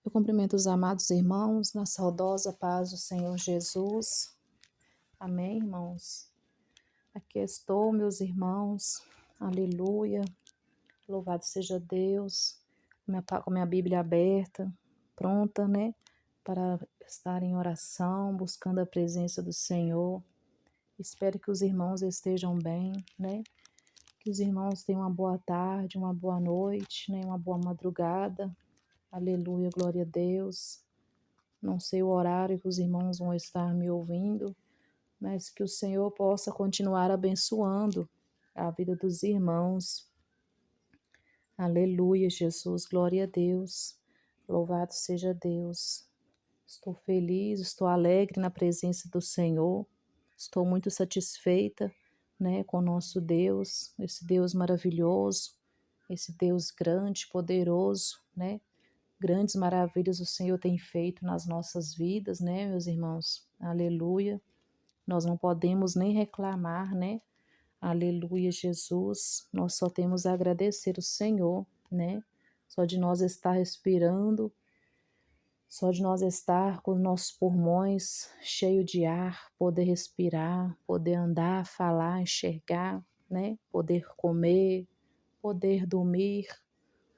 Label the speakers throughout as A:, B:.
A: Eu cumprimento os amados irmãos na saudosa paz do Senhor Jesus. Amém, irmãos? Aqui estou, meus irmãos. Aleluia. Louvado seja Deus. Com a minha Bíblia aberta, pronta, né? Para estar em oração, buscando a presença do Senhor. Espero que os irmãos estejam bem, né? Que os irmãos tenham uma boa tarde, uma boa noite, né? Uma boa madrugada. Aleluia, glória a Deus. Não sei o horário que os irmãos vão estar me ouvindo, mas que o Senhor possa continuar abençoando a vida dos irmãos. Aleluia, Jesus, glória a Deus. Louvado seja Deus. Estou feliz, estou alegre na presença do Senhor. Estou muito satisfeita, né, com o nosso Deus, esse Deus maravilhoso, esse Deus grande, poderoso, né? Grandes maravilhas o Senhor tem feito nas nossas vidas, né, meus irmãos? Aleluia. Nós não podemos nem reclamar, né? Aleluia, Jesus. Nós só temos a agradecer o Senhor, né? Só de nós estar respirando, só de nós estar com nossos pulmões cheios de ar, poder respirar, poder andar, falar, enxergar, né? Poder comer, poder dormir,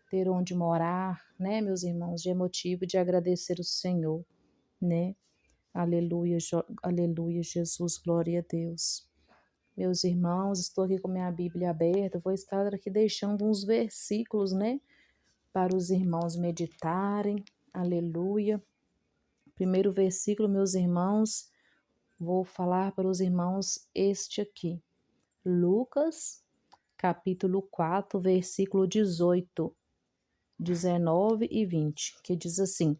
A: ter onde morar, né, meus irmãos? Já é motivo de agradecer o Senhor, né? Aleluia, aleluia, Jesus, glória a Deus. Meus irmãos, estou aqui com minha Bíblia aberta, vou estar aqui deixando uns versículos, né, para os irmãos meditarem. Aleluia. Primeiro versículo, meus irmãos, vou falar para os irmãos este aqui. Lucas, capítulo 4, versículo 18. 19 e 20, que diz assim: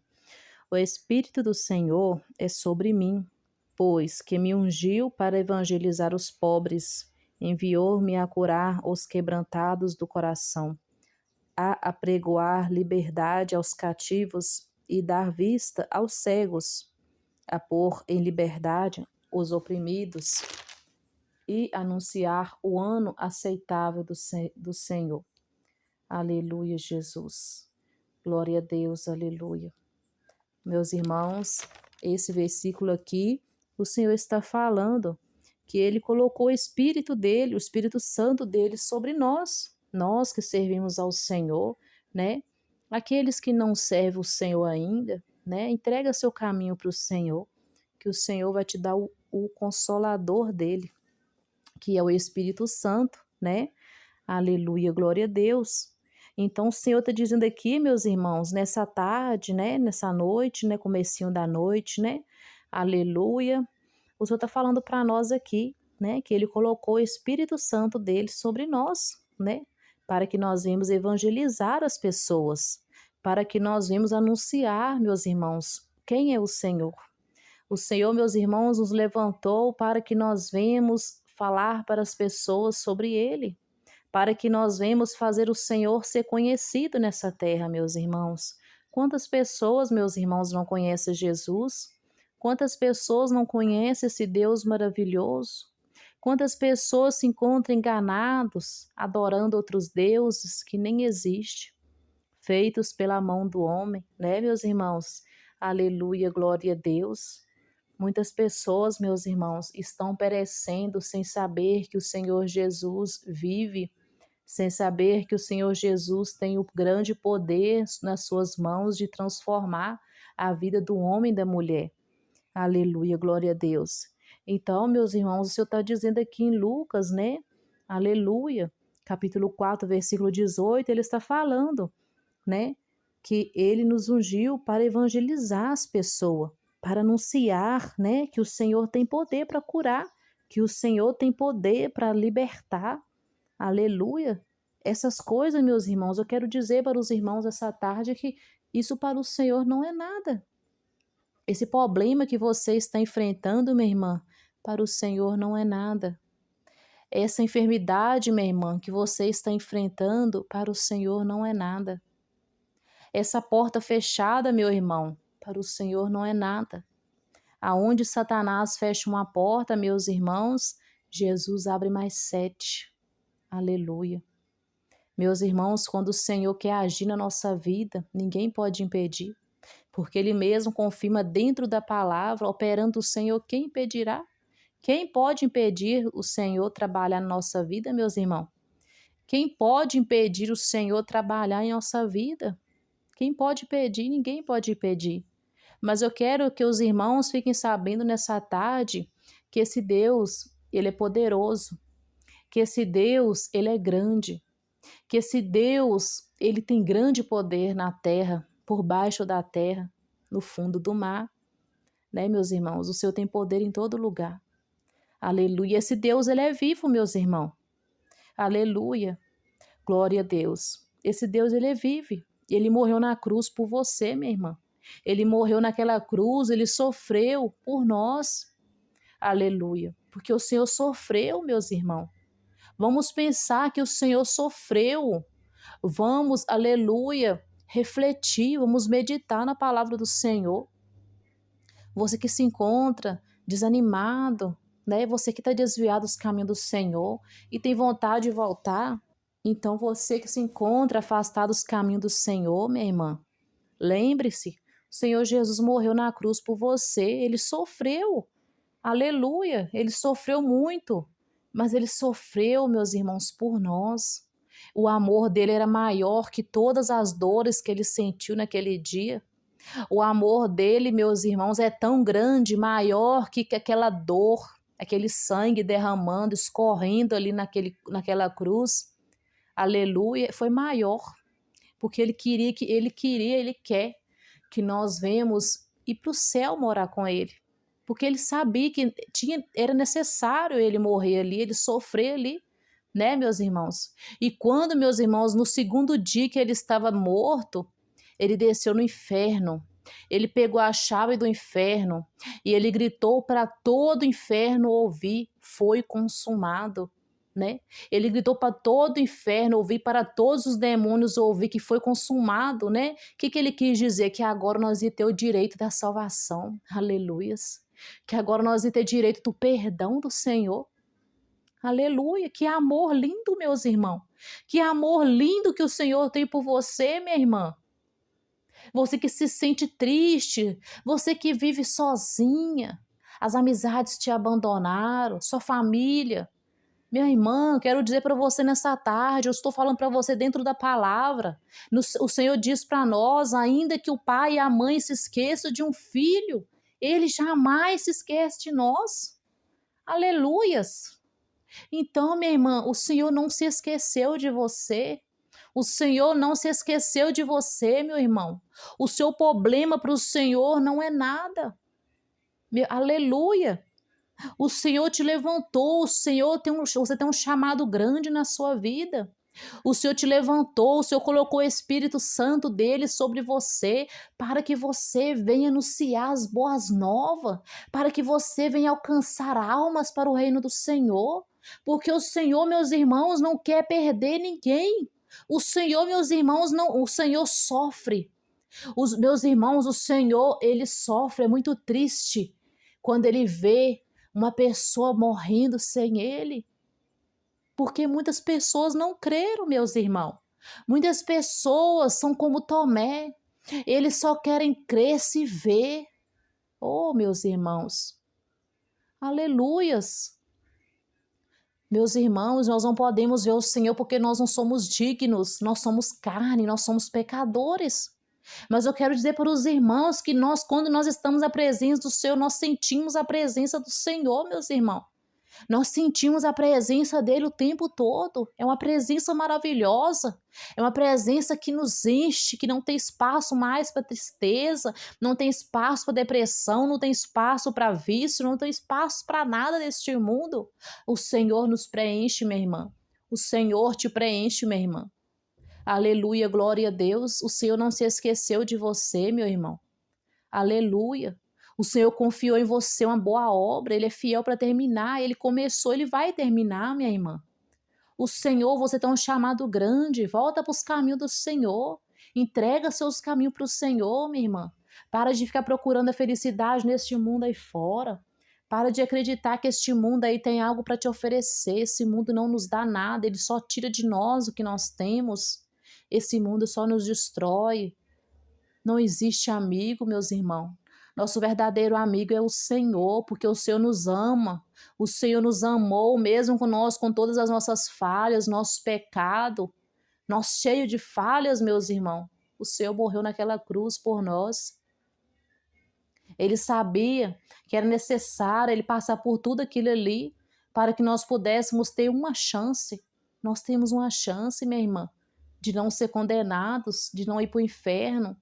A: O Espírito do Senhor é sobre mim, pois que me ungiu para evangelizar os pobres, enviou-me a curar os quebrantados do coração, a apregoar liberdade aos cativos e dar vista aos cegos, a pôr em liberdade os oprimidos e anunciar o ano aceitável do Senhor. Aleluia, Jesus. Glória a Deus, aleluia. Meus irmãos, esse versículo aqui, o Senhor está falando que Ele colocou o Espírito dele, o Espírito Santo dele sobre nós que servimos ao Senhor, né? Aqueles que não servem o Senhor ainda, né? Entrega seu caminho para o Senhor, que o Senhor vai te dar o consolador dele, que é o Espírito Santo, né? Aleluia, glória a Deus. Então, o Senhor está dizendo aqui, meus irmãos, nessa tarde, né, nessa noite, né, comecinho da noite, né, aleluia. O Senhor está falando para nós aqui, né, que Ele colocou o Espírito Santo dele sobre nós, né, para que nós venhamos evangelizar as pessoas, para que nós venhamos anunciar, meus irmãos, quem é o Senhor. O Senhor, meus irmãos, nos levantou para que nós venhamos falar para as pessoas sobre Ele, para que nós venhamos fazer o Senhor ser conhecido nessa terra, meus irmãos. Quantas pessoas, meus irmãos, não conhecem Jesus? Quantas pessoas não conhecem esse Deus maravilhoso? Quantas pessoas se encontram enganados, adorando outros deuses que nem existem, feitos pela mão do homem, né, meus irmãos? Aleluia, glória a Deus. Muitas pessoas, meus irmãos, estão perecendo sem saber que o Senhor Jesus vive, sem saber que o Senhor Jesus tem o grande poder nas suas mãos de transformar a vida do homem e da mulher. Aleluia, glória a Deus. Então, meus irmãos, o Senhor está dizendo aqui em Lucas, né? Aleluia, capítulo 4, versículo 18, ele está falando, né? Que ele nos ungiu para evangelizar as pessoas, para anunciar, né? Que o Senhor tem poder para curar, que o Senhor tem poder para libertar. Aleluia. Essas coisas, meus irmãos, eu quero dizer para os irmãos essa tarde que isso para o Senhor não é nada. Esse problema que você está enfrentando, minha irmã, para o Senhor não é nada. Essa enfermidade, minha irmã, que você está enfrentando, para o Senhor não é nada. Essa porta fechada, meu irmão, para o Senhor não é nada. Aonde Satanás fecha uma porta, meus irmãos, Jesus abre mais 7. Aleluia. Meus irmãos, quando o Senhor quer agir na nossa vida, ninguém pode impedir. porque ele mesmo confirma dentro da palavra, operando o Senhor, quem impedirá? Quem pode impedir o Senhor trabalhar na nossa vida, meus irmãos? Quem pode impedir o Senhor trabalhar em nossa vida? Quem pode impedir? Ninguém pode impedir. Mas eu quero que os irmãos fiquem sabendo nessa tarde que esse Deus, ele é poderoso, que esse Deus, ele é grande, que esse Deus, ele tem grande poder na terra, por baixo da terra, no fundo do mar, né, meus irmãos? O Senhor tem poder em todo lugar. Aleluia. Esse Deus, ele é vivo, meus irmãos. Aleluia. Glória a Deus. Esse Deus, ele vive. Ele morreu na cruz por você, minha irmã. Ele morreu naquela cruz, ele sofreu por nós. Aleluia. Porque o Senhor sofreu, meus irmãos. Vamos pensar que o Senhor sofreu. Vamos, aleluia, refletir, vamos meditar na palavra do Senhor. Você que se encontra desanimado, né? Você que está desviado dos caminhos do Senhor e tem vontade de voltar. Então, você que se encontra afastado dos caminhos do Senhor, minha irmã, lembre-se, o Senhor Jesus morreu na cruz por você, ele sofreu, aleluia, ele sofreu muito, mas ele sofreu, meus irmãos, por nós. O amor dele era maior que todas as dores que ele sentiu naquele dia. O amor dele, meus irmãos, é tão grande, maior que aquela dor, aquele sangue derramando, escorrendo ali naquela cruz. Aleluia, foi maior, porque ele quer que nós venhamos ir para o céu morar com ele, porque ele sabia que era necessário ele morrer ali, ele sofrer ali, né, meus irmãos? E quando, meus irmãos, no segundo dia que ele estava morto, ele desceu no inferno, ele pegou a chave do inferno e ele gritou para todo o inferno ouvir, foi consumado. Né? Ele gritou para todo o inferno ouvir, para todos os demônios ouvir que foi consumado, né? O que ele quis dizer? Que agora nós ia ter o direito da salvação, aleluias, que agora nós ia ter direito do perdão do Senhor, aleluia, que amor lindo, meus irmãos, que amor lindo que o Senhor tem por você, minha irmã. Você que se sente triste, você que vive sozinha, as amizades te abandonaram, sua família. Minha irmã, quero dizer para você nessa tarde, eu estou falando para você dentro da palavra. O Senhor diz para nós, ainda que o pai e a mãe se esqueçam de um filho, ele jamais se esquece de nós. Aleluias! Então, minha irmã, o Senhor não se esqueceu de você. O Senhor não se esqueceu de você, meu irmão. O seu problema para o Senhor não é nada. Aleluia! O Senhor te levantou, você tem um chamado grande na sua vida. O Senhor te levantou, o Senhor colocou o Espírito Santo dele sobre você, para que você venha anunciar as boas novas, para que você venha alcançar almas para o reino do Senhor, porque o Senhor, meus irmãos, não quer perder ninguém. O Senhor, meus irmãos, o Senhor sofre. Meus irmãos, o Senhor, ele sofre, é muito triste quando ele vê uma pessoa morrendo sem ele, porque muitas pessoas não creram, meus irmãos. Muitas pessoas são como Tomé, eles só querem crer se ver. Oh, meus irmãos, aleluias. Meus irmãos, nós não podemos ver o Senhor porque nós não somos dignos, nós somos carne, nós somos pecadores. Mas eu quero dizer para os irmãos que quando nós estamos na presença do Senhor, nós sentimos a presença do Senhor, meus irmãos. Nós sentimos a presença dele o tempo todo. É uma presença maravilhosa. É uma presença que nos enche, que não tem espaço mais para tristeza, não tem espaço para depressão, não tem espaço para vício, não tem espaço para nada deste mundo. O Senhor nos preenche, minha irmã. O Senhor te preenche, minha irmã. Aleluia, glória a Deus. O Senhor não se esqueceu de você, meu irmão. Aleluia. O Senhor confiou em você uma boa obra, Ele é fiel para terminar, Ele começou, Ele vai terminar, minha irmã. O Senhor, você tem um chamado grande, volta para os caminhos do Senhor, entrega seus caminhos para o Senhor, minha irmã. Para de ficar procurando a felicidade neste mundo aí fora. Para de acreditar que este mundo aí tem algo para te oferecer, esse mundo não nos dá nada, ele só tira de nós o que nós temos. Esse mundo só nos destrói. Não existe amigo, meus irmãos. Nosso verdadeiro amigo é o Senhor, porque o Senhor nos ama. O Senhor nos amou, mesmo com nós, com todas as nossas falhas, nossos pecados. Nós cheios de falhas, meus irmãos. O Senhor morreu naquela cruz por nós. Ele sabia que era necessário ele passar por tudo aquilo ali para que nós pudéssemos ter uma chance. Nós temos uma chance, minha irmã, de não ser condenados, de não ir para o inferno.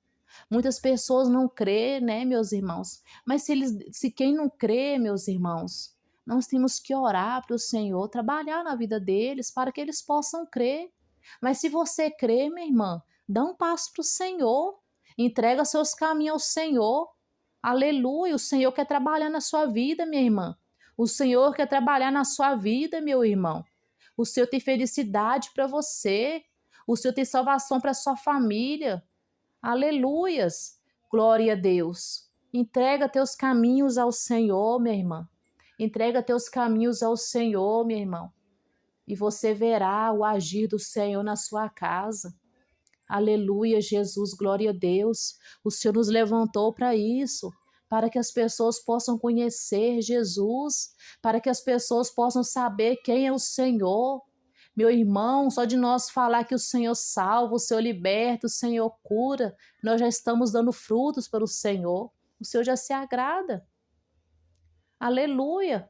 A: Muitas pessoas não crê, né, meus irmãos? Mas se quem não crê, meus irmãos, nós temos que orar para o Senhor, trabalhar na vida deles para que eles possam crer. Mas se você crê, minha irmã, dá um passo para o Senhor, entrega seus caminhos ao Senhor. Aleluia, o Senhor quer trabalhar na sua vida, minha irmã. O Senhor quer trabalhar na sua vida, meu irmão. O Senhor tem felicidade para você. O Senhor tem salvação para sua família. Aleluias! Glória a Deus. Entrega teus caminhos ao Senhor, minha irmã. Entrega teus caminhos ao Senhor, meu irmão. E você verá o agir do Senhor na sua casa. Aleluia, Jesus, glória a Deus. O Senhor nos levantou para isso, para que as pessoas possam conhecer Jesus, para que as pessoas possam saber quem é o Senhor. Meu irmão, só de nós falar que o Senhor salva, o Senhor liberta, o Senhor cura, nós já estamos dando frutos para o Senhor. O Senhor já se agrada. Aleluia.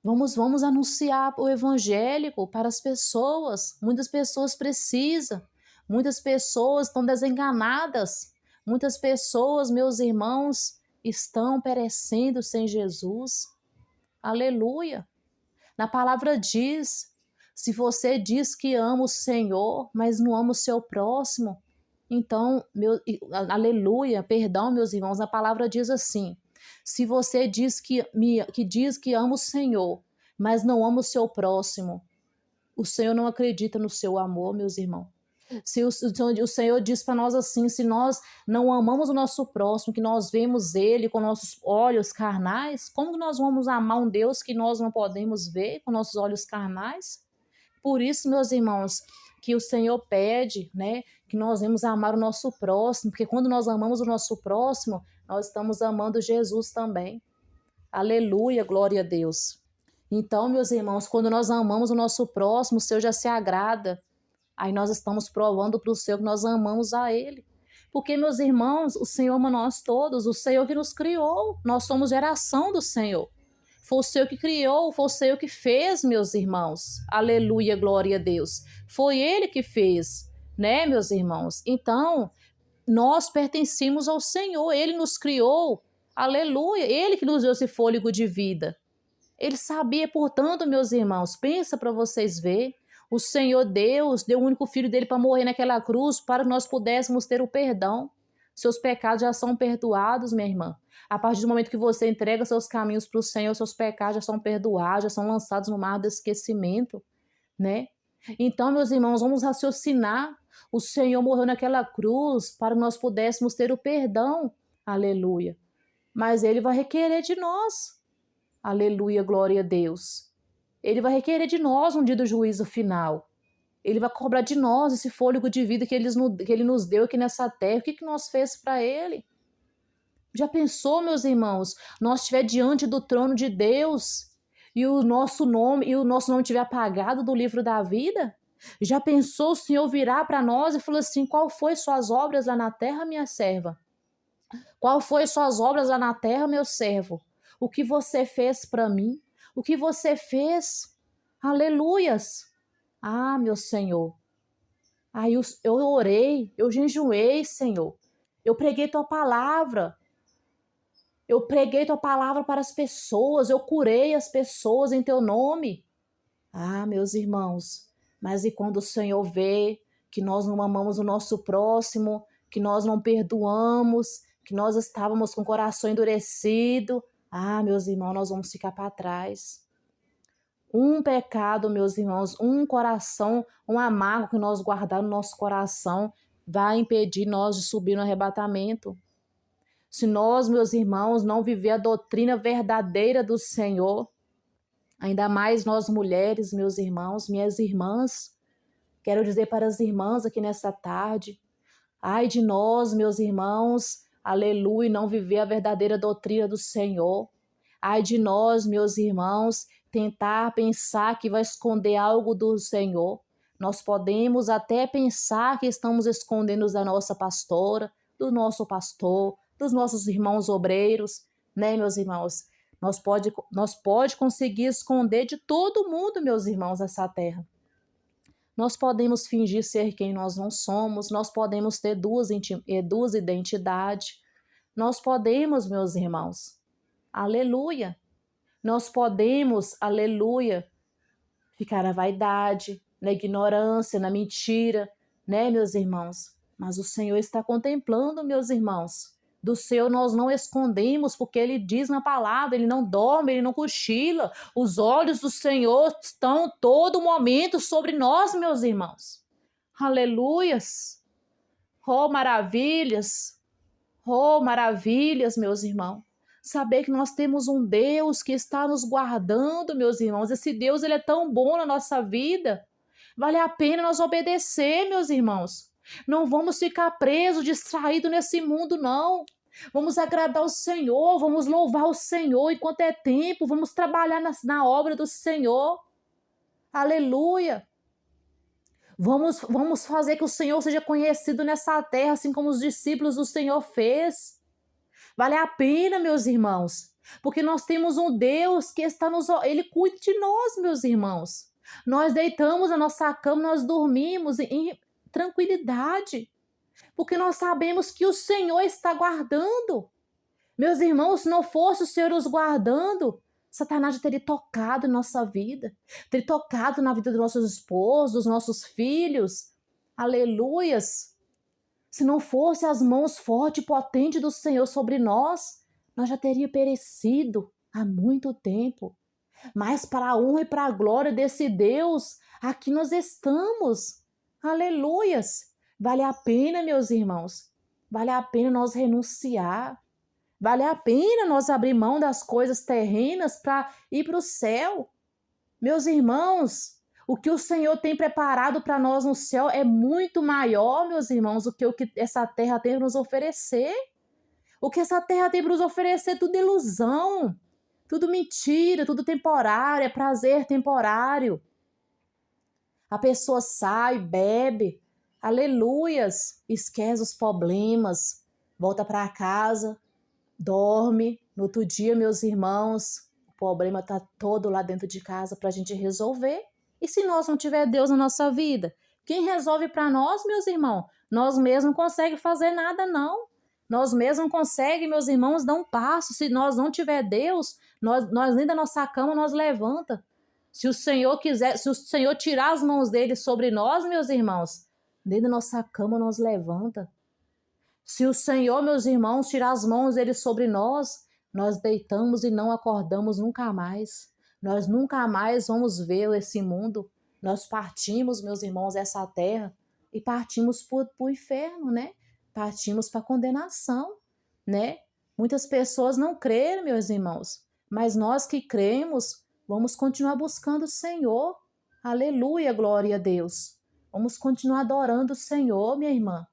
A: Vamos anunciar o evangélico para as pessoas. Muitas pessoas precisam. Muitas pessoas estão desenganadas. Muitas pessoas, meus irmãos, estão perecendo sem Jesus. Aleluia. Na palavra diz, se você diz que ama o Senhor, mas não ama o seu próximo, então, aleluia, perdão, meus irmãos, a palavra diz assim, se você diz que ama o Senhor, mas não ama o seu próximo, o Senhor não acredita no seu amor, meus irmãos. Se o Senhor diz para nós assim, se nós não amamos o nosso próximo, que nós vemos ele com nossos olhos carnais, como que nós vamos amar um Deus que nós não podemos ver com nossos olhos carnais? Por isso, meus irmãos, que o Senhor pede, né, que nós vamos amar o nosso próximo, porque quando nós amamos o nosso próximo, nós estamos amando Jesus também. Aleluia, glória a Deus. Então, meus irmãos, quando nós amamos o nosso próximo, o Senhor já se agrada. Aí nós estamos provando para o Senhor que nós amamos a Ele. Porque, meus irmãos, o Senhor ama nós todos, o Senhor que nos criou, nós somos geração do Senhor. Foi o Senhor que criou, foi o Senhor que fez, meus irmãos. Aleluia, glória a Deus. Foi Ele que fez, né, meus irmãos? Então, nós pertencemos ao Senhor, Ele nos criou. Aleluia, Ele que nos deu esse fôlego de vida. Ele sabia, portanto, meus irmãos, pensa para vocês verem, o Senhor Deus deu o único filho dele para morrer naquela cruz para que nós pudéssemos ter o perdão. Seus pecados já são perdoados, minha irmã. A partir do momento que você entrega seus caminhos para o Senhor, seus pecados já são perdoados, já são lançados no mar do esquecimento, né? Então, meus irmãos, vamos raciocinar. O Senhor morreu naquela cruz para que nós pudéssemos ter o perdão. Aleluia. Mas Ele vai requerer de nós. Aleluia, glória a Deus. Ele vai requerer de nós um dia do juízo final. Ele vai cobrar de nós esse fôlego de vida que Ele nos deu aqui nessa terra. O que nós fez para Ele? Já pensou, meus irmãos, nós estiver diante do trono de Deus e o nosso nome estiver apagado do livro da vida? Já pensou o Senhor virar para nós e falar assim, qual foi suas obras lá na terra, minha serva? Qual foi suas obras lá na terra, meu servo? O que você fez para mim? O que você fez? Aleluias! Ah, meu Senhor. Aí eu orei, eu jejuei, Senhor. Eu preguei tua palavra. Eu preguei tua palavra para as pessoas. Eu curei as pessoas em teu nome. Ah, meus irmãos. Mas e quando o Senhor vê que nós não amamos o nosso próximo, que nós não perdoamos, que nós estávamos com o coração endurecido? Ah, meus irmãos, nós vamos ficar para trás. Um pecado, meus irmãos, um coração, um amargo que nós guardamos no nosso coração vai impedir nós de subir no arrebatamento. Se nós, meus irmãos, não viver a doutrina verdadeira do Senhor, ainda mais nós mulheres, meus irmãos, minhas irmãs, quero dizer para as irmãs aqui nessa tarde, Ai de nós, meus irmãos, aleluia, não viver a verdadeira doutrina do Senhor. Ai de nós, meus irmãos, tentar pensar que vai esconder algo do Senhor. Nós podemos até pensar que estamos escondendo da nossa pastora, do nosso pastor, dos nossos irmãos obreiros, né, meus irmãos? Nós pode conseguir esconder de todo mundo, meus irmãos, essa terra. Nós podemos fingir ser quem nós não somos, nós podemos ter duas identidades, nós podemos, meus irmãos, aleluia, nós podemos, aleluia, ficar na vaidade, na ignorância, na mentira, né, meus irmãos? Mas o Senhor está contemplando, meus irmãos. Do Senhor nós não escondemos, porque Ele diz na palavra, Ele não dorme, Ele não cochila. Os olhos do Senhor estão todo momento sobre nós, meus irmãos. Aleluias! Oh, maravilhas! Oh, maravilhas, meus irmãos. Saber que nós temos um Deus que está nos guardando, meus irmãos. Esse Deus, ele é tão bom na nossa vida. Vale a pena nós obedecer, meus irmãos. Não vamos ficar presos, distraídos nesse mundo, não. Vamos agradar o Senhor, vamos louvar o Senhor enquanto é tempo, vamos trabalhar na obra do Senhor. Aleluia. Vamos fazer que o Senhor seja conhecido nessa terra, assim como os discípulos do Senhor fez. Vale a pena, meus irmãos, porque nós temos um Deus que Ele cuida de nós, meus irmãos. Nós deitamos a nossa cama, nós dormimos em tranquilidade, porque nós sabemos que o Senhor está guardando. Meus irmãos, se não fosse o Senhor nos guardando, Satanás teria tocado em nossa vida, teria tocado na vida dos nossos esposos, dos nossos filhos. Aleluias! Se não fosse as mãos fortes e potentes do Senhor sobre nós, nós já teríamos perecido há muito tempo. Mas para a honra e para a glória desse Deus, aqui nós estamos. Aleluias! Vale a pena, meus irmãos. Vale a pena nós renunciar. Vale a pena nós abrir mão das coisas terrenas para ir para o céu. Meus irmãos, o que o Senhor tem preparado para nós no céu é muito maior, meus irmãos, do que o que essa terra tem para nos oferecer. O que essa terra tem para nos oferecer é tudo ilusão, tudo mentira, tudo temporário, é prazer temporário. A pessoa sai, bebe, aleluias, esquece os problemas, volta para casa, dorme. No outro dia, meus irmãos, o problema está todo lá dentro de casa para a gente resolver. E se nós não tiver Deus na nossa vida? Quem resolve para nós, meus irmãos? Nós mesmos não conseguimos fazer nada, não. Nós mesmos não conseguimos, meus irmãos, dar um passo. Se nós não tiver Deus, nós nem da nossa cama nós levanta. Se o Senhor quiser, se o Senhor tirar as mãos dele sobre nós, meus irmãos, nem da nossa cama nós levanta. Se o Senhor, meus irmãos, tirar as mãos dele sobre nós, nós deitamos e não acordamos nunca mais. Nós nunca mais vamos ver esse mundo. Nós partimos, meus irmãos, dessa terra e partimos para o inferno, né? Partimos para a condenação, né? Muitas pessoas não creem, meus irmãos, mas nós que cremos, vamos continuar buscando o Senhor. Aleluia, glória a Deus. Vamos continuar adorando o Senhor, minha irmã.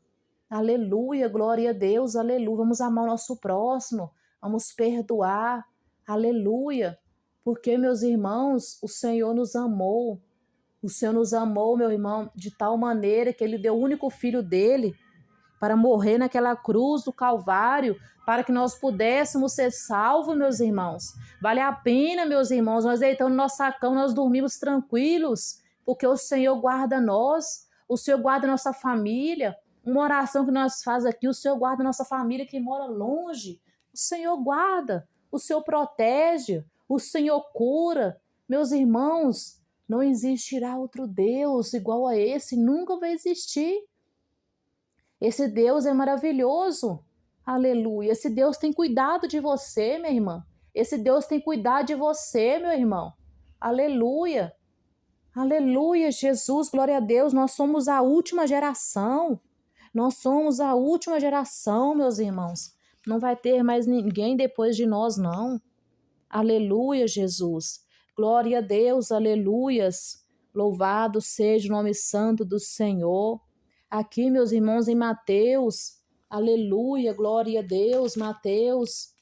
A: Aleluia, glória a Deus, aleluia. Vamos amar o nosso próximo, vamos perdoar. Aleluia. Porque, meus irmãos, o Senhor nos amou. O Senhor nos amou, meu irmão, de tal maneira que Ele deu o único filho dele para morrer naquela cruz do Calvário, para que nós pudéssemos ser salvos, meus irmãos. Vale a pena, meus irmãos, nós deitamos nossa cama, nós dormimos tranquilos, porque o Senhor guarda nós, o Senhor guarda nossa família. Uma oração que nós fazemos aqui, o Senhor guarda nossa família que mora longe. O Senhor guarda, o Senhor protege, o Senhor cura. Meus irmãos, não existirá outro Deus igual a esse, nunca vai existir. Esse Deus é maravilhoso. Aleluia. Esse Deus tem cuidado de você, minha irmã. Esse Deus tem cuidado de você, meu irmão. Aleluia. Aleluia, Jesus, glória a Deus. Nós somos a última geração. Nós somos a última geração, meus irmãos. Não vai ter mais ninguém depois de nós, não. Aleluia, Jesus. Glória a Deus, aleluias. Louvado seja o nome santo do Senhor. Aqui, meus irmãos, em Mateus, aleluia, glória a Deus, Mateus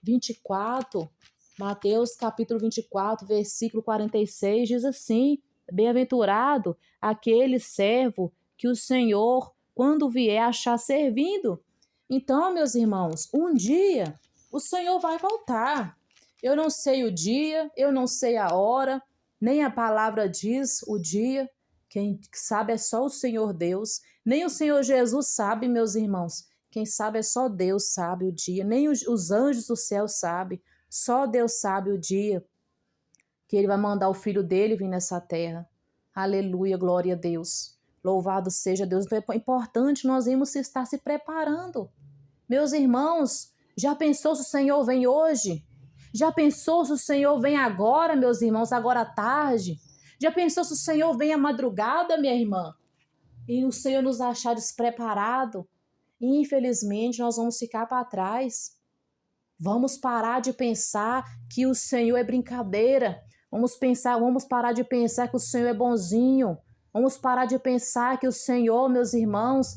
A: 24, Mateus capítulo 24, versículo 46, diz assim: bem-aventurado aquele servo que o Senhor, quando vier, achar servindo. Então, meus irmãos, um dia o Senhor vai voltar. Eu não sei o dia, eu não sei a hora, nem a palavra diz o dia. Quem sabe é só o Senhor Deus. Nem o Senhor Jesus sabe, meus irmãos. Quem sabe é só Deus sabe o dia. Nem os anjos do céu sabem. Só Deus sabe o dia que Ele vai mandar o Filho dele vir nessa terra. Aleluia, glória a Deus. Louvado seja Deus. Então é importante nós irmos estar se preparando. Meus irmãos, já pensou se o Senhor vem hoje? Já pensou se o Senhor vem agora, meus irmãos, agora à tarde? Já pensou se o Senhor vem à madrugada, minha irmã? E o Senhor nos achar despreparado? Infelizmente, nós vamos ficar para trás. Vamos parar de pensar que o Senhor é brincadeira. Vamos parar de pensar que o Senhor é bonzinho. Vamos parar de pensar que o Senhor, meus irmãos,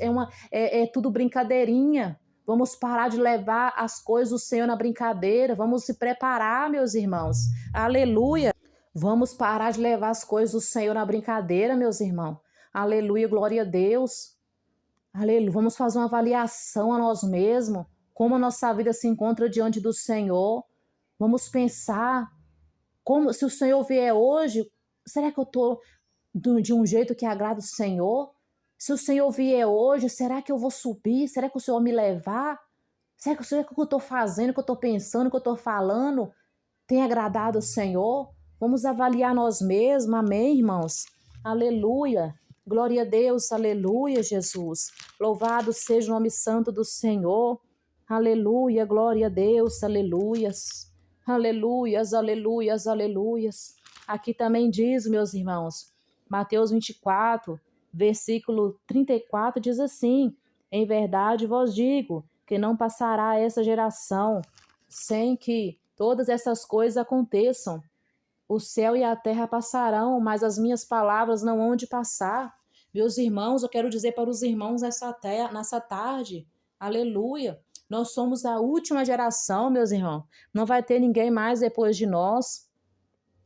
A: é tudo brincadeirinha. Vamos parar de levar as coisas do Senhor na brincadeira. Vamos se preparar, meus irmãos. Aleluia. Vamos parar de levar as coisas do Senhor na brincadeira, meus irmãos. Aleluia, glória a Deus. Aleluia. Vamos fazer uma avaliação a nós mesmos, como a nossa vida se encontra diante do Senhor. Vamos pensar, como se o Senhor vier hoje, será que eu estou de um jeito que agrada o Senhor? Se o Senhor vier hoje, será que eu vou subir? Será que o Senhor vai me levar? Será que o que eu estou fazendo, o que eu estou pensando, o que eu estou falando tem agradado o Senhor? Vamos avaliar nós mesmos, amém, irmãos? Aleluia. Glória a Deus, aleluia, Jesus. Louvado seja o nome santo do Senhor. Aleluia, glória a Deus, aleluias. Aleluias, aleluias, aleluias. Aqui também diz, meus irmãos, Mateus 24, versículo 34, diz assim: em verdade vos digo que não passará essa geração sem que todas essas coisas aconteçam. O céu e a terra passarão, mas as minhas palavras não hão de passar. Meus irmãos, eu quero dizer para os irmãos nessa tarde, aleluia, nós somos a última geração, meus irmãos. Não vai ter ninguém mais depois de nós.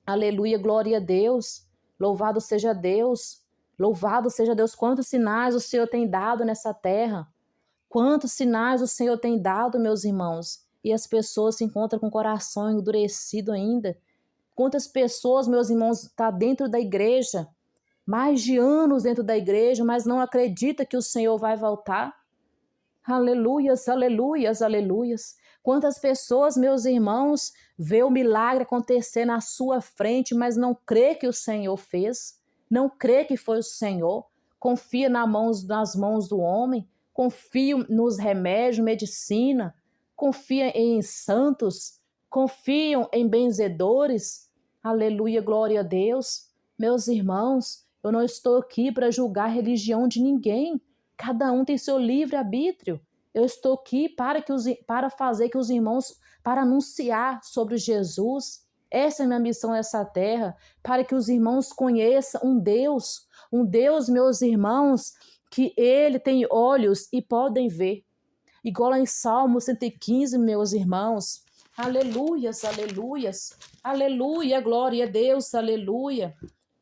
A: Aleluia, glória a Deus. Louvado seja Deus. Louvado seja Deus. Quantos sinais o Senhor tem dado nessa terra. Quantos sinais o Senhor tem dado, meus irmãos. E as pessoas se encontram com o coração endurecido ainda. Quantas pessoas, meus irmãos, estão dentro da igreja, mais de anos dentro da igreja, mas não acredita que o Senhor vai voltar? Aleluias, aleluias, aleluias. Quantas pessoas, meus irmãos, vê o milagre acontecer na sua frente, mas não crê que o Senhor fez, não crê que foi o Senhor, confia nas mãos do homem, confia nos remédios, medicina, confia em santos, confiam em benzedores. Aleluia, glória a Deus. Meus irmãos, eu não estou aqui para julgar a religião de ninguém. Cada um tem seu livre-arbítrio. Eu estou aqui para fazer que os irmãos, para anunciar sobre Jesus. Essa é a minha missão nessa terra, para que os irmãos conheçam um Deus, meus irmãos, que ele tem olhos e podem ver. Igual lá em Salmo 115, meus irmãos. Aleluias, aleluias, aleluia, glória a Deus, aleluia.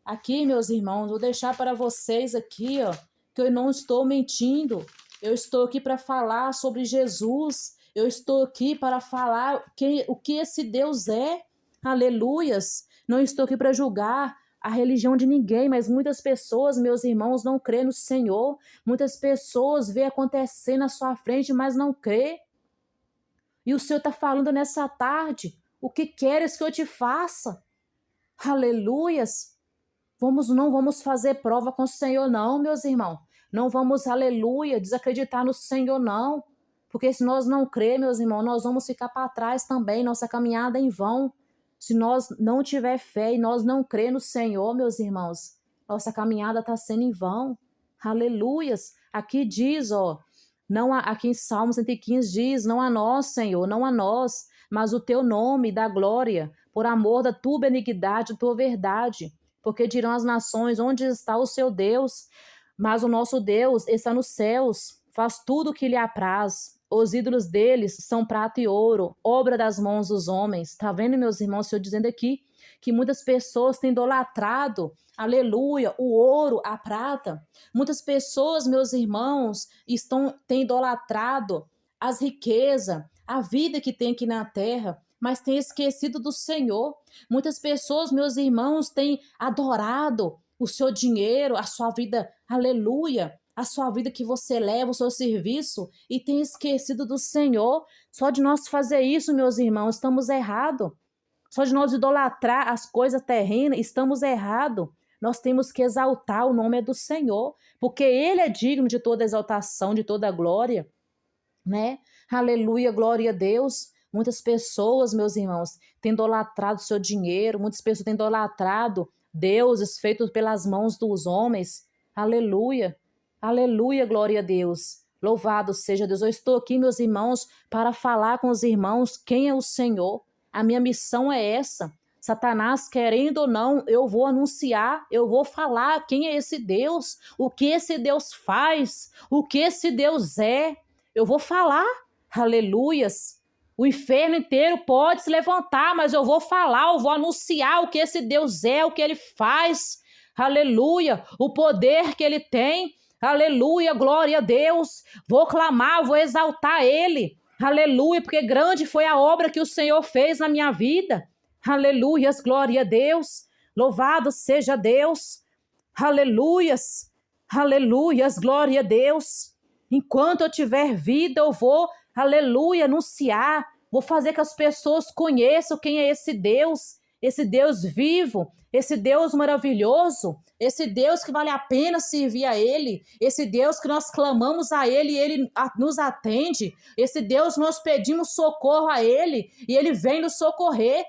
A: Aqui, meus irmãos, vou deixar para vocês aqui, ó, que eu não estou mentindo. Eu estou aqui para falar sobre Jesus. Eu estou aqui para falar o que esse Deus é. Aleluias. Não estou aqui para julgar a religião de ninguém, mas muitas pessoas, meus irmãos, não crê no Senhor. Muitas pessoas vê acontecer na sua frente, mas não crê. E o Senhor está falando nessa tarde, o que queres que eu te faça? Aleluias. Não vamos fazer prova com o Senhor não, meus irmãos. Não vamos, aleluia, desacreditar no Senhor não. Porque se nós não crer, meus irmãos, nós vamos ficar para trás também, nossa caminhada é em vão. Se nós não tiver fé e nós não crer no Senhor, meus irmãos, nossa caminhada está sendo em vão. Aleluias. Aqui diz, ó, aqui em Salmo 115 diz, não a nós, Senhor, não a nós, mas o teu nome dá glória, por amor da tua benignidade, tua verdade. Porque dirão as nações, onde está o seu Deus? Mas o nosso Deus está nos céus, faz tudo o que lhe apraz. Os ídolos deles são prata e ouro, obra das mãos dos homens. Tá vendo, meus irmãos, o Senhor dizendo aqui que muitas pessoas têm idolatrado, aleluia, o ouro, a prata. Muitas pessoas, meus irmãos, têm idolatrado as riquezas, a vida que tem aqui na terra, mas têm esquecido do Senhor. Muitas pessoas, meus irmãos, têm adorado o seu dinheiro, a sua vida, aleluia, a sua vida que você leva, o seu serviço, e tem esquecido do Senhor. Só de nós fazer isso, meus irmãos, estamos errados. Só de nós idolatrar as coisas terrenas, estamos errados. Nós temos que exaltar o nome do Senhor, porque Ele é digno de toda exaltação, de toda glória, né? Aleluia, glória a Deus. Muitas pessoas, meus irmãos, têm idolatrado o seu dinheiro, muitas pessoas têm idolatrado deuses feitos pelas mãos dos homens. Aleluia, aleluia, glória a Deus. Louvado seja Deus. Eu estou aqui, meus irmãos, para falar com os irmãos quem é o Senhor. A minha missão é essa. Satanás, querendo ou não, eu vou anunciar, eu vou falar quem é esse Deus, o que esse Deus faz, o que esse Deus é. Eu vou falar, aleluias. O inferno inteiro pode se levantar, mas eu vou falar, eu vou anunciar o que esse Deus é, o que ele faz, aleluia, o poder que ele tem, aleluia, glória a Deus. Vou clamar, vou exaltar ele, aleluia, porque grande foi a obra que o Senhor fez na minha vida, aleluias, glória a Deus, louvado seja Deus, aleluias, aleluias, glória a Deus. Enquanto eu tiver vida, eu vou, aleluia, anunciar, vou fazer que as pessoas conheçam quem é esse Deus vivo, esse Deus maravilhoso, esse Deus que vale a pena servir a Ele, esse Deus que nós clamamos a Ele e Ele nos atende, esse Deus que nós pedimos socorro a Ele e Ele vem nos socorrer.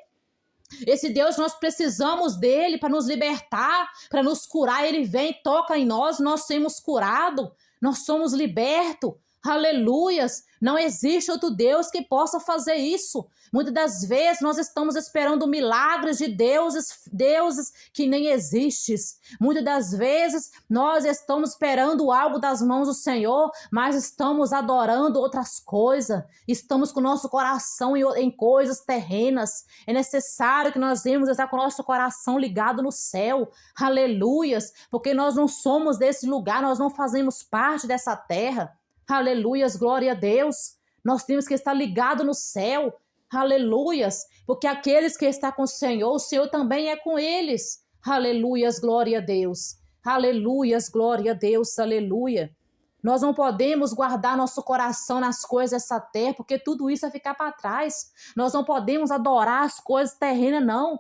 A: Esse Deus, nós precisamos dele para nos libertar, para nos curar. Ele vem, toca em nós, nós somos curados, nós somos libertos. Aleluias! Não existe outro Deus que possa fazer isso. Muitas das vezes nós estamos esperando milagres de deuses que nem existem. Muitas das vezes nós estamos esperando algo das mãos do Senhor, mas estamos adorando outras coisas. Estamos com o nosso coração em coisas terrenas. É necessário que nós venhamos estar com o nosso coração ligado no céu. Aleluias! Porque nós não somos desse lugar, nós não fazemos parte dessa terra. Aleluias, glória a Deus. Nós temos que estar ligados no céu. Aleluias, porque aqueles que estão com o Senhor também é com eles. Aleluias, glória a Deus. Aleluias, glória a Deus, aleluia. Nós não podemos guardar nosso coração nas coisas dessa terra, porque tudo isso vai ficar para trás. Nós não podemos adorar as coisas terrenas, não.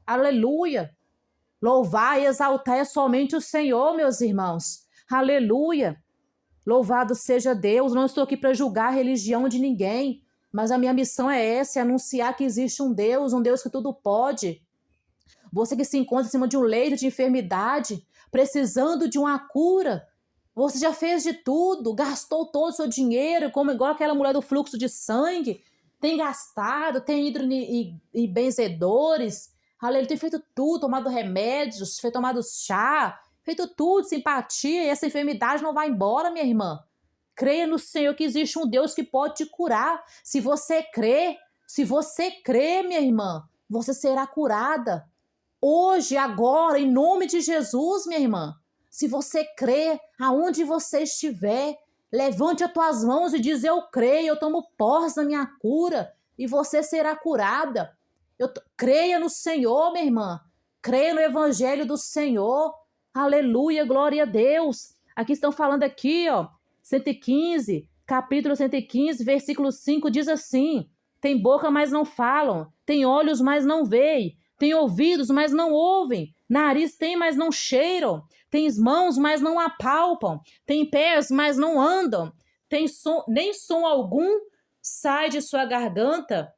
A: Aleluia. Louvar e exaltar é somente o Senhor, meus irmãos. Aleluia. Louvado seja Deus, não estou aqui para julgar a religião de ninguém, mas a minha missão é essa, é anunciar que existe um Deus que tudo pode. Você que se encontra em cima de um leito de enfermidade, precisando de uma cura, você já fez de tudo, gastou todo o seu dinheiro, como igual aquela mulher do fluxo de sangue, tem gastado, tem ido em benzedores, aleluia, tem feito tudo, tomado remédios, tomado chá, feito tudo, simpatia, e essa enfermidade não vai embora, minha irmã. Creia no Senhor que existe um Deus que pode te curar. Se você crê, minha irmã, você será curada. Hoje, agora, em nome de Jesus, minha irmã. Se você crê, aonde você estiver, levante as tuas mãos e diz: eu creio, eu tomo posse da minha cura, e você será curada. Creia no Senhor, minha irmã. Creia no Evangelho do Senhor. Aleluia, glória a Deus. Aqui estão falando aqui, ó, 115, capítulo 115, versículo 5, diz assim: tem boca, mas não falam, tem olhos, mas não veem, tem ouvidos, mas não ouvem, nariz tem, mas não cheiram, tem mãos, mas não apalpam, tem pés, mas não andam, tem som, nem som algum sai de sua garganta.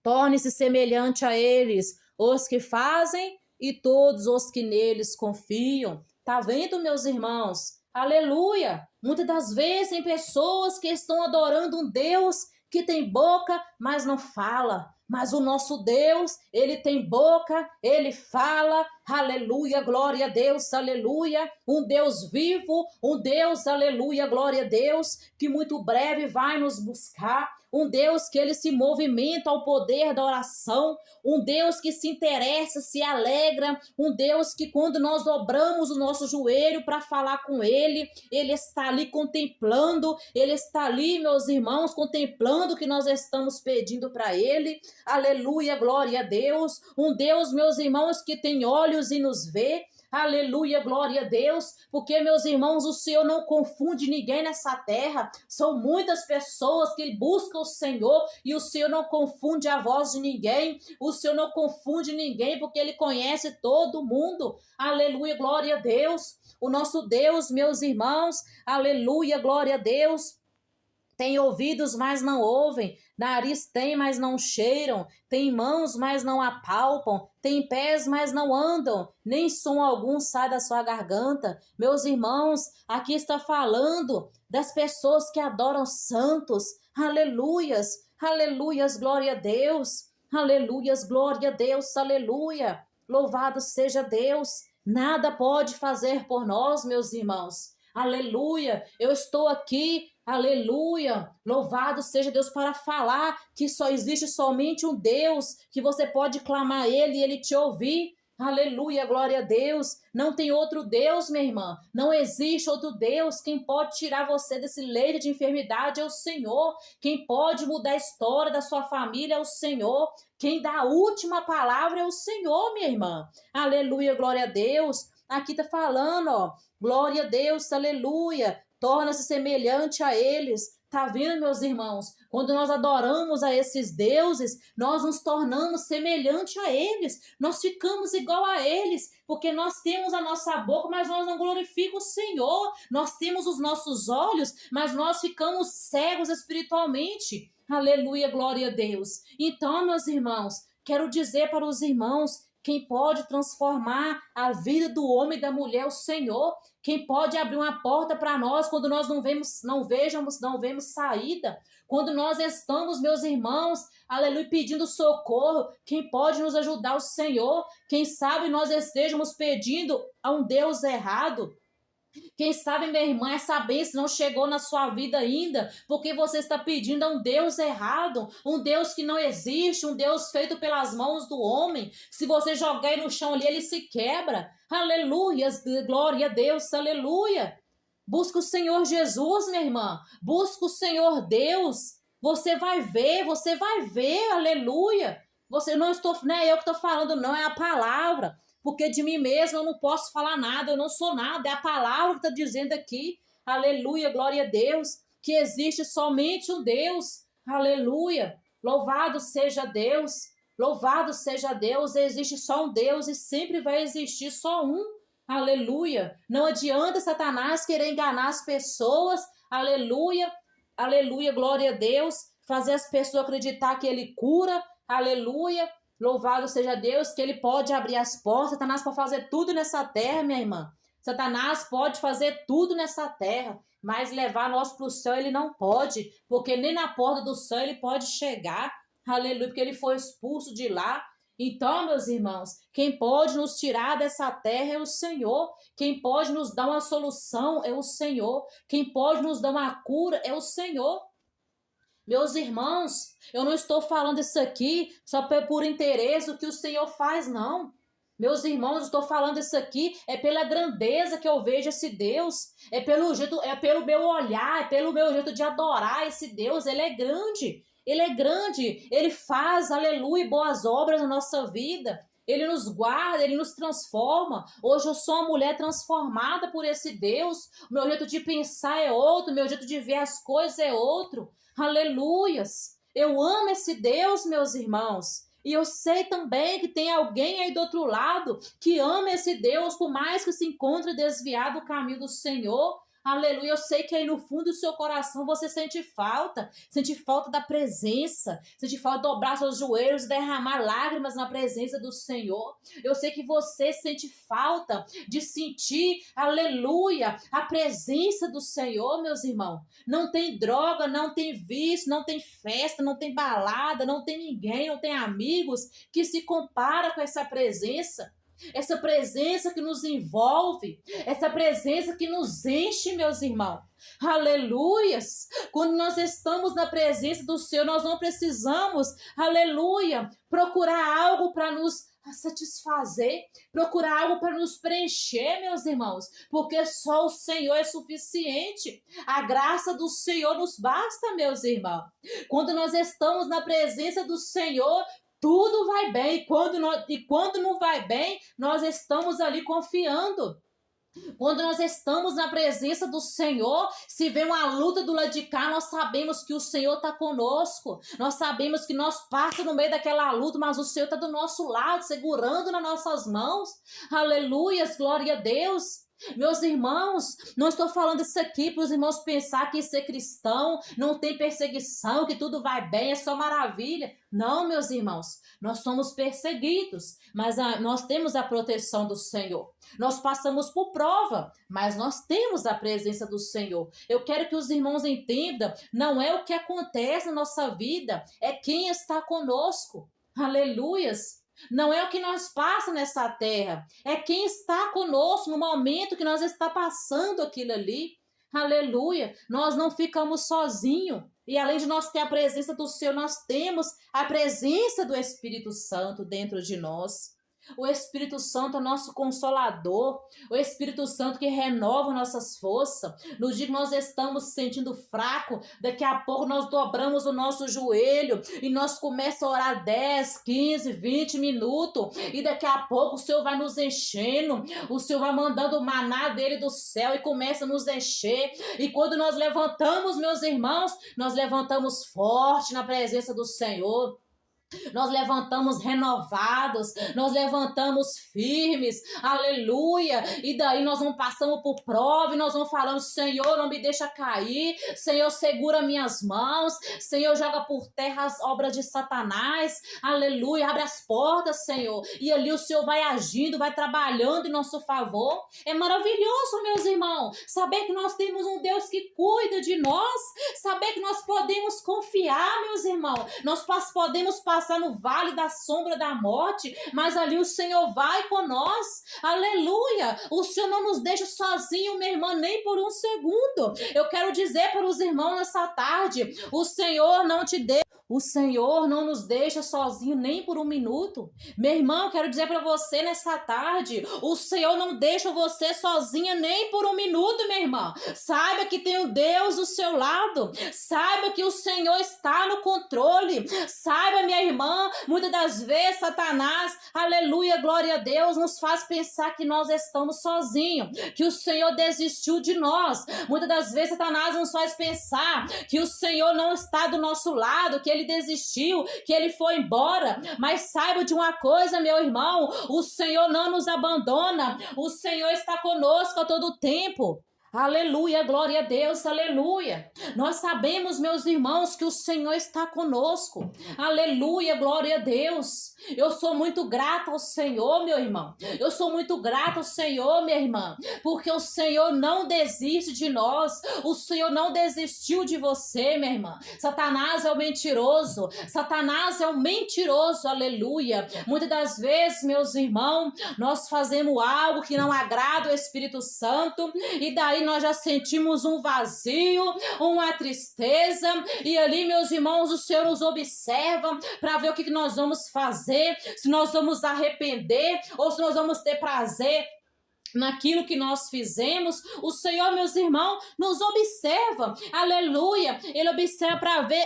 A: Torne-se semelhante a eles os que fazem e todos os que neles confiam. Tá vendo, meus irmãos? Aleluia! Muitas das vezes tem pessoas que estão adorando um Deus que tem boca, mas não fala. Mas o nosso Deus, ele tem boca, ele fala, aleluia, glória a Deus, aleluia. Um Deus vivo, um Deus, aleluia, glória a Deus, que muito breve vai nos buscar. Um Deus que ele se movimenta ao poder da oração, um Deus que se interessa, se alegra, um Deus que quando nós dobramos o nosso joelho para falar com ele, ele está ali contemplando, ele está ali, meus irmãos, contemplando o que nós estamos pedindo para ele. Aleluia, glória a Deus. Um Deus, meus irmãos, que tem olhos e nos vê. Aleluia, glória a Deus, porque, meus irmãos, o Senhor não confunde ninguém nessa terra. São muitas pessoas que buscam o Senhor e o Senhor não confunde a voz de ninguém. O Senhor não confunde ninguém porque ele conhece todo mundo. Aleluia, glória a Deus. O nosso Deus, meus irmãos, aleluia, glória a Deus. Tem ouvidos, mas não ouvem, nariz tem, mas não cheiram, tem mãos, mas não apalpam, tem pés, mas não andam, nem som algum sai da sua garganta. Meus irmãos, aqui está falando das pessoas que adoram santos. Aleluias, aleluias, glória a Deus. Aleluias, glória a Deus, aleluia. Louvado seja Deus. Nada pode fazer por nós, meus irmãos. Aleluia, eu estou aqui, aleluia, louvado seja Deus, para falar que só existe somente um Deus, que você pode clamar a Ele e Ele te ouvir. Aleluia, glória a Deus. Não tem outro Deus, minha irmã. Não existe outro Deus. Quem pode tirar você desse leito de enfermidade é o Senhor. Quem pode mudar a história da sua família é o Senhor. Quem dá a última palavra é o Senhor, minha irmã. Aleluia, glória a Deus. Aqui está falando, ó, glória a Deus, aleluia, torna-se semelhante a eles. Tá vendo, meus irmãos? Quando nós adoramos a esses deuses, nós nos tornamos semelhante a eles. Nós ficamos igual a eles, porque nós temos a nossa boca, mas nós não glorificamos o Senhor. Nós temos os nossos olhos, mas nós ficamos cegos espiritualmente. Aleluia, glória a Deus. Então, meus irmãos, quero dizer para os irmãos, quem pode transformar a vida do homem e da mulher é o Senhor. Quem pode abrir uma porta para nós quando nós não vemos saída. Quando nós estamos, meus irmãos, aleluia, pedindo socorro, quem pode nos ajudar? O Senhor. Quem sabe nós estejamos pedindo a um Deus errado. Quem sabe, minha irmã, essa bênção não chegou na sua vida ainda, porque você está pedindo a um Deus errado, um Deus que não existe, um Deus feito pelas mãos do homem. Se você jogar ele no chão ali, ele se quebra. Aleluia, glória a Deus, aleluia. Busca o Senhor Jesus, minha irmã. Busca o Senhor Deus. Você vai ver, aleluia. Não é eu que estou falando, não, é a palavra. Porque de mim mesmo eu não posso falar nada, eu não sou nada, é a palavra que está dizendo aqui, aleluia, glória a Deus, que existe somente um Deus, aleluia, louvado seja Deus, existe só um Deus e sempre vai existir só um, aleluia, não adianta Satanás querer enganar as pessoas, aleluia, aleluia, glória a Deus, fazer as pessoas acreditar que ele cura, aleluia. Louvado seja Deus, que ele pode abrir as portas. Satanás pode fazer tudo nessa terra, minha irmã. Satanás pode fazer tudo nessa terra, mas levar nós para o céu ele não pode, porque nem na porta do céu ele pode chegar. Aleluia, porque ele foi expulso de lá. Então, meus irmãos, quem pode nos tirar dessa terra é o Senhor. Quem pode nos dar uma solução é o Senhor. Quem pode nos dar uma cura é o Senhor. Meus irmãos, eu não estou falando isso aqui só por interesse do que o Senhor faz, não. Meus irmãos, eu estou falando isso aqui é pela grandeza que eu vejo esse Deus, é pelo jeito, é pelo meu olhar, é pelo meu jeito de adorar esse Deus. Ele é grande, ele faz, aleluia, boas obras na nossa vida. Ele nos guarda, ele nos transforma. Hoje eu sou uma mulher transformada por esse Deus. O meu jeito de pensar é outro, o meu jeito de ver as coisas é outro. Aleluias! Eu amo esse Deus, meus irmãos. E eu sei também que tem alguém aí do outro lado que ama esse Deus, por mais que se encontre desviado do caminho do Senhor. Aleluia, eu sei que aí no fundo do seu coração você sente falta da presença, sente falta de dobrar seus joelhos e derramar lágrimas na presença do Senhor. Eu sei que você sente falta de sentir, aleluia, a presença do Senhor, meus irmãos. Não tem droga, não tem vício, não tem festa, não tem balada, não tem ninguém, não tem amigos que se compara com essa presença que nos envolve, essa presença que nos enche, meus irmãos. Aleluias! Quando nós estamos na presença do Senhor, nós não precisamos, aleluia, procurar algo para nos satisfazer, procurar algo para nos preencher, meus irmãos, porque só o Senhor é suficiente. A graça do Senhor nos basta, meus irmãos. Quando nós estamos na presença do Senhor, tudo vai bem, e quando não vai bem, nós estamos ali confiando. Quando nós estamos na presença do Senhor, se vem uma luta do lado de cá, nós sabemos que o Senhor está conosco. Nós sabemos que nós passamos no meio daquela luta, mas o Senhor está do nosso lado, segurando nas nossas mãos. Aleluias, glória a Deus. Meus irmãos, não estou falando isso aqui para os irmãos pensar que ser cristão não tem perseguição, que tudo vai bem, é só maravilha. Não, meus irmãos, nós somos perseguidos, mas nós temos a proteção do Senhor. Nós passamos por prova, mas nós temos a presença do Senhor. Eu quero que os irmãos entendam, não é o que acontece na nossa vida, é quem está conosco. Aleluias! Não é o que nós passamos nessa terra, é quem está conosco no momento que nós está passando aquilo ali. Aleluia! Nós não ficamos sozinhos. E além de nós ter a presença do Senhor, nós temos a presença do Espírito Santo dentro de nós. O Espírito Santo é nosso consolador, o Espírito Santo que renova nossas forças. No dia que nós estamos se sentindo fraco, daqui a pouco nós dobramos o nosso joelho e nós começamos a orar 10, 15, 20 minutos e daqui a pouco o Senhor vai nos enchendo, o Senhor vai mandando o maná dele do céu e começa a nos encher. E quando nós levantamos, meus irmãos, nós levantamos forte na presença do Senhor. Nós levantamos renovados, nós levantamos firmes, aleluia, e daí nós não passamos por prova, e nós não falamos, Senhor, não me deixa cair, Senhor, segura minhas mãos, Senhor, joga por terra as obras de Satanás, aleluia, abre as portas, Senhor, e ali o Senhor vai agindo, vai trabalhando em nosso favor. É maravilhoso, meus irmãos, saber que nós temos um Deus que cuida de nós, saber que nós podemos confiar, meus irmãos, nós podemos passar no vale da sombra da morte, mas ali o Senhor vai com nós, aleluia, o Senhor não nos deixa sozinho, minha irmã, nem por um segundo. Eu quero dizer para os irmãos nessa tarde, o Senhor não nos deixa sozinho nem por um minuto. Meu irmão, eu quero dizer para você nessa tarde, o Senhor não deixa você sozinha nem por um minuto, minha irmã. Saiba que tem um Deus do seu lado, saiba que o Senhor está no controle, saiba, minha irmã, muitas das vezes Satanás, aleluia, glória a Deus, nos faz pensar que nós estamos sozinhos, que o Senhor desistiu de nós. Muitas das vezes Satanás nos faz pensar que o Senhor não está do nosso lado, que ele desistiu, que ele foi embora. Mas saiba de uma coisa, meu irmão, o Senhor não nos abandona, o Senhor está conosco a todo tempo. Aleluia, glória a Deus, aleluia. Nós sabemos, meus irmãos, que o Senhor está conosco. Aleluia, glória a Deus. Eu sou muito grata ao Senhor, meu irmão. Eu sou muito grata ao Senhor, minha irmã, porque o Senhor não desiste de nós. O Senhor não desistiu de você, minha irmã. Satanás é o mentiroso. Satanás é o mentiroso, aleluia. Muitas das vezes, meus irmãos, nós fazemos algo que não agrada o Espírito Santo e daí nós já sentimos um vazio, uma tristeza, e ali, meus irmãos, o Senhor nos observa para ver o que nós vamos fazer, se nós vamos arrepender ou se nós vamos ter prazer naquilo que nós fizemos. O Senhor, meus irmãos, nos observa, aleluia, ele observa para ver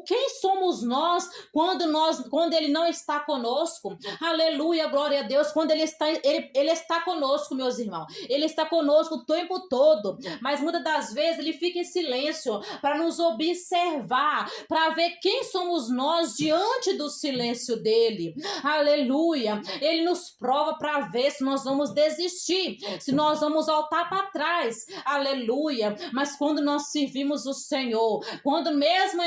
A: quem somos nós quando Ele não está conosco? Aleluia, glória a Deus. Quando ele está conosco, meus irmãos. Ele está conosco o tempo todo. Mas muitas das vezes Ele fica em silêncio para nos observar, para ver quem somos nós diante do silêncio dele. Aleluia. Ele nos prova para ver se nós vamos desistir, se nós vamos voltar para trás. Aleluia. Mas quando nós servimos o Senhor, quando mesmo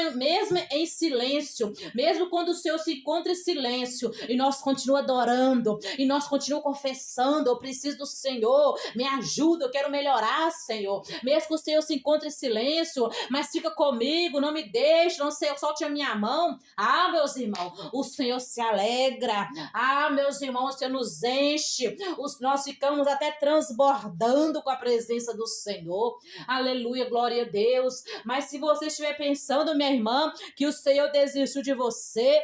A: em silêncio, mesmo quando o Senhor se encontra em silêncio e nós continuamos adorando, e nós continuamos confessando, eu preciso do Senhor, me ajuda, eu quero melhorar, Senhor. Mesmo que o Senhor se encontre em silêncio, mas fica comigo, não me deixe, não sei, solte a minha mão. Ah, meus irmãos, o Senhor se alegra. Ah, meus irmãos, o Senhor nos enche. Nós ficamos até transbordando com a presença do Senhor. Aleluia, glória a Deus. Mas se você estiver pensando, minha irmã, que o Senhor desistiu de você,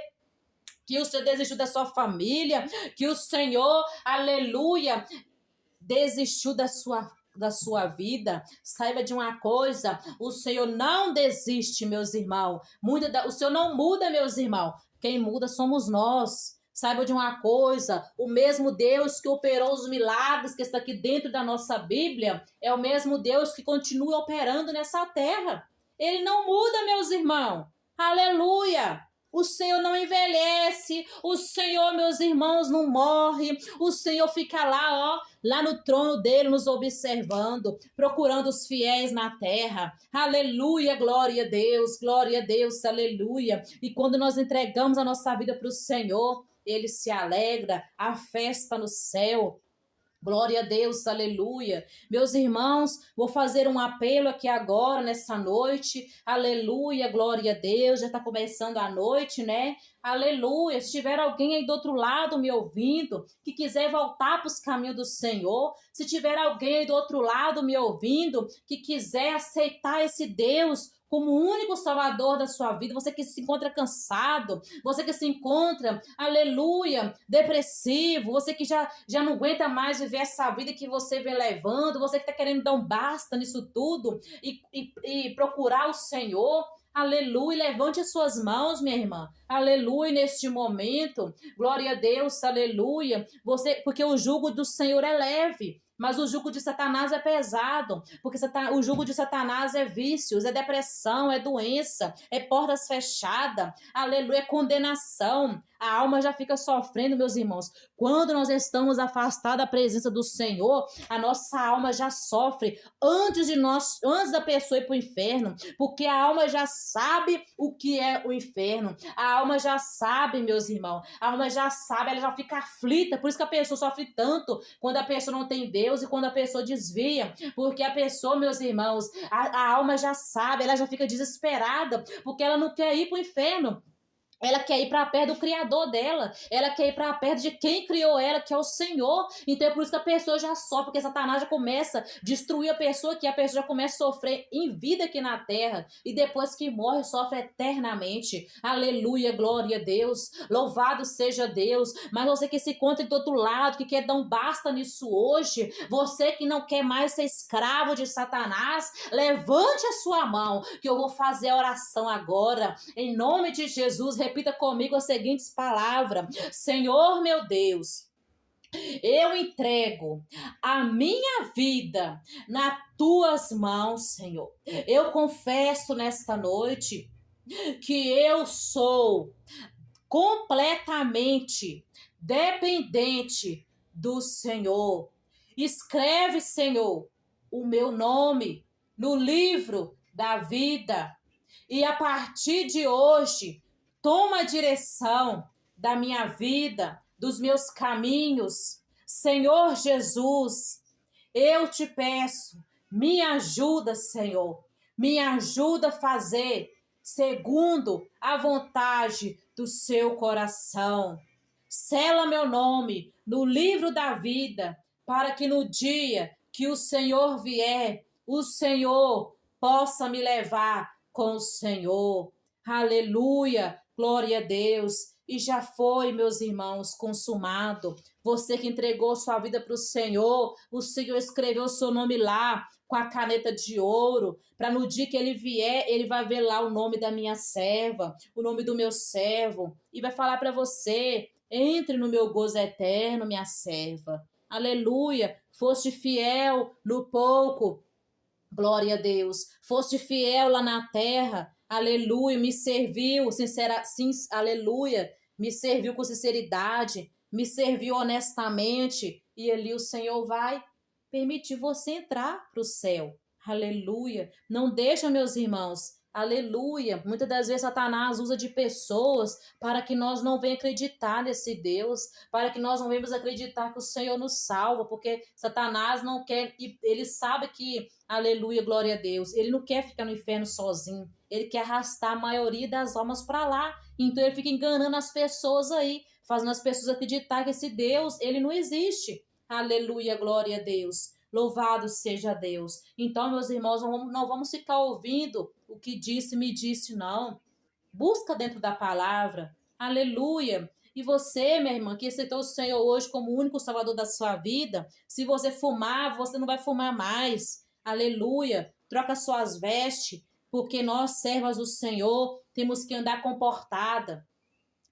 A: que o Senhor desistiu da sua família, que o Senhor, aleluia, desistiu da sua vida, saiba de uma coisa, o Senhor não desiste, meus irmãos. O Senhor não muda, meus irmãos. Quem muda somos nós. Saiba de uma coisa, o mesmo Deus que operou os milagres que está aqui dentro da nossa Bíblia, é o mesmo Deus que continua operando nessa terra. Ele não muda, meus irmãos. Aleluia! O Senhor não envelhece, o Senhor, meus irmãos, não morre, o Senhor fica lá, ó, lá no trono dele, nos observando, procurando os fiéis na terra. Aleluia, glória a Deus, aleluia. E quando nós entregamos a nossa vida para o Senhor, ele se alegra, a festa no céu. Glória a Deus, aleluia. Meus irmãos, vou fazer um apelo aqui agora, nessa noite. Aleluia, glória a Deus. Já está começando a noite, né? Aleluia. Se tiver alguém aí do outro lado me ouvindo, que quiser voltar para os caminhos do Senhor, se tiver alguém aí do outro lado me ouvindo, que quiser aceitar esse Deus como o único salvador da sua vida, você que se encontra cansado, você que se encontra, aleluia, depressivo, você que já não aguenta mais viver essa vida que você vem levando, você que está querendo dar um basta nisso tudo e procurar o Senhor, aleluia, levante as suas mãos, minha irmã, aleluia, neste momento, glória a Deus, aleluia, porque o jugo do Senhor é leve, mas o jugo de Satanás é pesado, porque o jugo de Satanás é vícios, é depressão, é doença, é portas fechadas, aleluia, é condenação. A alma já fica sofrendo, meus irmãos. Quando nós estamos afastados da presença do Senhor, a nossa alma já sofre antes da pessoa ir para o inferno, porque a alma já sabe o que é o inferno. A alma já sabe, meus irmãos. A alma já sabe, ela já fica aflita. Por isso que a pessoa sofre tanto quando a pessoa não tem Deus e quando a pessoa desvia. Porque a pessoa, meus irmãos, a alma já sabe, ela já fica desesperada, porque ela não quer ir para o inferno. Ela quer ir para perto do Criador dela. Ela quer ir para perto de quem criou ela, que é o Senhor. Então é por isso que a pessoa já sofre, porque Satanás já começa a destruir a pessoa, que a pessoa já começa a sofrer em vida aqui na terra. E depois que morre, sofre eternamente. Aleluia, glória a Deus. Louvado seja Deus. Mas você que se encontra do outro lado, que quer dar um basta nisso hoje, você que não quer mais ser escravo de Satanás, levante a sua mão, que eu vou fazer a oração agora. Em nome de Jesus, repita comigo as seguintes palavras: Senhor meu Deus, eu entrego a minha vida nas tuas mãos, Senhor. Eu confesso nesta noite que eu sou completamente dependente do Senhor. Escreve, Senhor, o meu nome no livro da vida. E a partir de hoje, toma a direção da minha vida, dos meus caminhos. Senhor Jesus, eu te peço, me ajuda, Senhor. Me ajuda a fazer segundo a vontade do seu coração. Sela meu nome no livro da vida, para que no dia que o Senhor vier, o Senhor possa me levar com o Senhor. Aleluia, glória a Deus. e já foi, meus irmãos, consumado. Você que entregou sua vida para o Senhor escreveu o seu nome lá com a caneta de ouro, para no dia que ele vier, ele vai ver lá o nome da minha serva, o nome do meu servo, e vai falar para você: entre no meu gozo eterno, minha serva. Aleluia! Foste fiel no pouco, glória a Deus. Foste fiel lá na terra. Aleluia. Me serviu, aleluia. Me serviu com sinceridade. Me serviu honestamente. E ali o Senhor vai permitir você entrar para o céu. Aleluia. Não deixa, meus irmãos. Aleluia. Muitas das vezes Satanás usa de pessoas para que nós não venhamos acreditar nesse Deus, para que nós não venhamos acreditar que o Senhor nos salva, porque Satanás não quer, ele sabe que, aleluia, glória a Deus, ele não quer ficar no inferno sozinho, ele quer arrastar a maioria das almas para lá, então ele fica enganando as pessoas aí, fazendo as pessoas acreditar que esse Deus, ele não existe. Aleluia, glória a Deus. Louvado seja Deus. Então, meus irmãos, não vamos ficar ouvindo o que disse, me disse, não. Busca dentro da palavra. Aleluia. E você, minha irmã, que aceitou o Senhor hoje como o único salvador da sua vida, se você fumar, você não vai fumar mais. Aleluia. Troca suas vestes, porque nós, servas do Senhor, temos que andar comportada,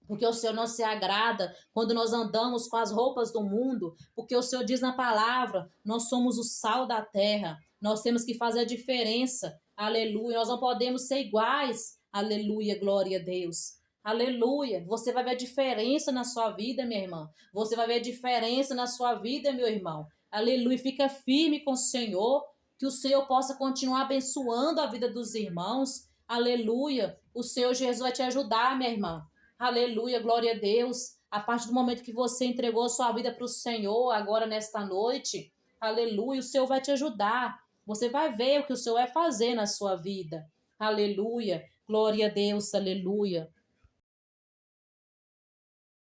A: porque o Senhor não se agrada quando nós andamos com as roupas do mundo, porque o Senhor diz na palavra, nós somos o sal da terra, nós temos que fazer a diferença, aleluia, nós não podemos ser iguais, aleluia, glória a Deus, aleluia, você vai ver a diferença na sua vida, minha irmã, você vai ver a diferença na sua vida, meu irmão, aleluia, fica firme com o Senhor, que o Senhor possa continuar abençoando a vida dos irmãos, aleluia, o Senhor Jesus vai te ajudar, minha irmã. Aleluia, glória a Deus. A partir do momento que você entregou a sua vida para o Senhor, agora nesta noite, aleluia, o Senhor vai te ajudar. Você vai ver o que o Senhor vai fazer na sua vida. Aleluia, glória a Deus, aleluia.